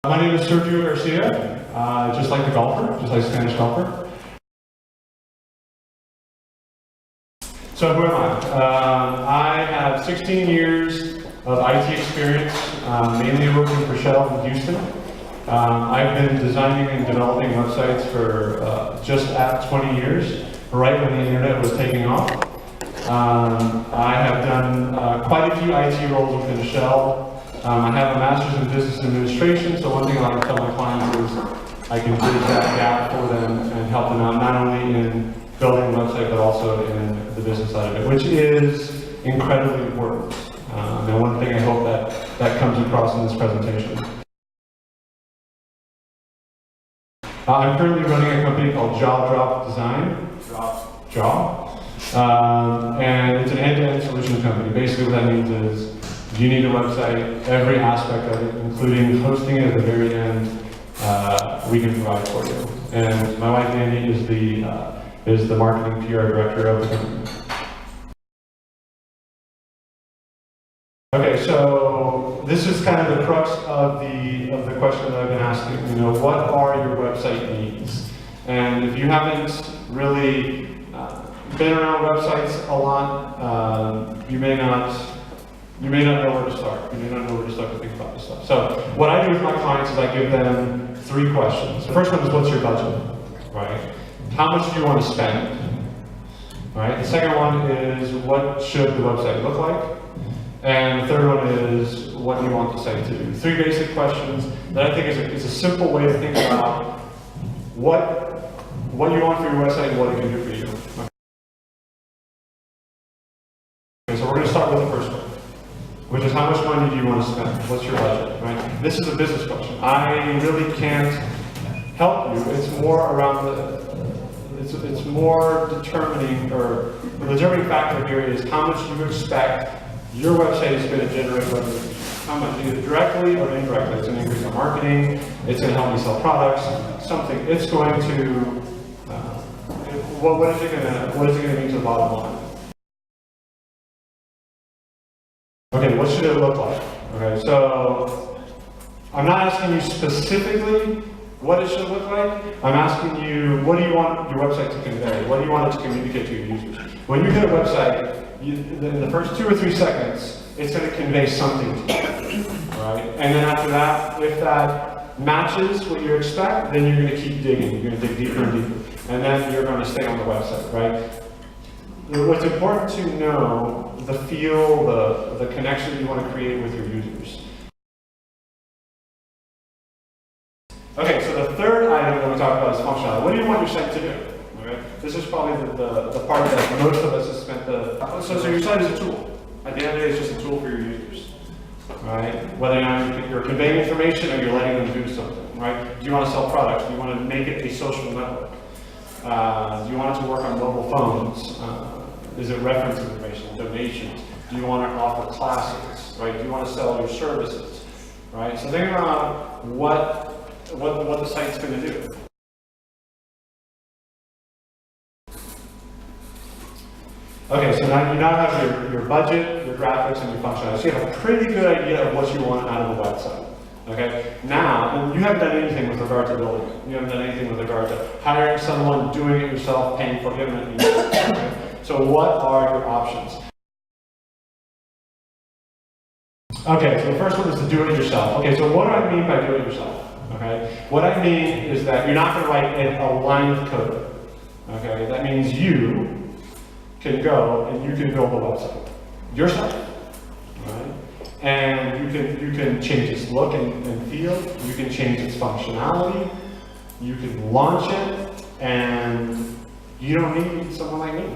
My name is Sergio Garcia, just like the golfer, just like Spanish golfer. So who am I? I have 16 years of IT experience, mainly working for Shell in Houston. I've been designing and developing websites for just at 20 years, right when the internet was taking off. I have done quite a few IT roles within Shell. I have a master's in business administration, so one thing I like to tell my clients is I can bridge that gap for them and help them out, not only in building a website, but also in the business side of it, which is incredibly important. And one thing I hope that comes across in this presentation. I'm currently running a company called Jaw Design. And it's an end-to-end solution company. Basically what that means is you need a website, every aspect of it, including hosting it at the very end, we can provide for you. And my wife Andy is the marketing PR director of the company. Okay, so this is kind of the crux of the question that I've been asking. You know, what are your website needs? And if you haven't really been around websites a lot, you may not know where to start. You may not know where to start to think about this stuff. So what I do with my clients is I give them 3 questions. The first one is, what's your budget, right? How much do you want to spend, right? The second one is, what should the website look like? And the third one is, what do you want the site to do? 3 basic questions that I think is a simple way to think about what you want for your website and what it can do for you. Okay, so we're going to start with the first one, which is, how much money do you want to spend? What's your budget, right? This is a business question. I really can't help you. It's more around it's more determining, or the determining factor here is how much you expect your website is going to generate revenue. How much, either directly or indirectly. It's going to increase our marketing, it's going to help me sell products, something. It's going to, what is it going to mean to the bottom line? Okay, what should it look like? Okay, so I'm not asking you specifically what it should look like. I'm asking you, what do you want your website to convey? What do you want it to communicate to your users? When you hit a website, in the first 2 or 3 seconds, it's going to convey something to you, right? And then after that, if that matches what you expect, then you're going to keep digging. You're going to dig deeper and deeper. And then you're going to stay on the website, right? What's important to know, the feel, the connection you want to create with your users. Okay, so the third item that we talked about is functionality. What do you want your site to do? Okay? This is probably the part that most of us have spent so your site is a tool. At the end of the day, it's just a tool for your users. Right? Whether or not you're conveying information or you're letting them do something, right? Do you want to sell products? Do you want to make it a social network? Do you want it to work on mobile phones? Is it reference information, donations? Do you want to offer classes, right? Do you want to sell your services, right? So think about what the site's going to do. Okay, so now you have your budget, your graphics, and your functionality. So you have a pretty good idea of what you want out of a website. Okay, now, you haven't done anything with regard to building it. You haven't done anything with regard to hiring someone, doing it yourself, paying for it. You haven't done anything. Okay? So what are your options? Okay, so the first one is to do it yourself. Okay, so what do I mean by do it yourself? Okay, what I mean is that you're not going to write a line of code. Okay, that means you can go and you can build a website, your site, right? And you can change its look and feel. You can change its functionality. You can launch it, and you don't need someone like me.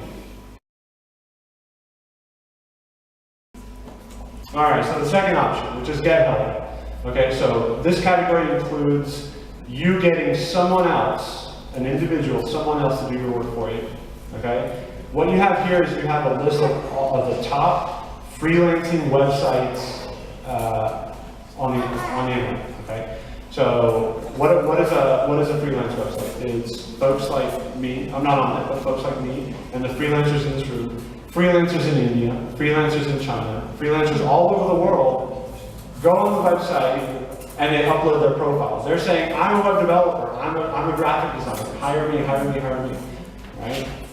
All right, so the second option, which is get help. Okay, so this category includes you getting someone else, an individual, someone else to do your work for you. Okay, what you have here is you have a list of the top freelancing websites on the internet. Okay, so what is a freelance website? It's folks like me. I'm not on it, but folks like me and the freelancers in this room. Freelancers in India, freelancers in China, freelancers all over the world go on the website and they upload their profiles. They're saying, I'm a web developer, I'm a graphic designer, hire me, hire me, hire me, right?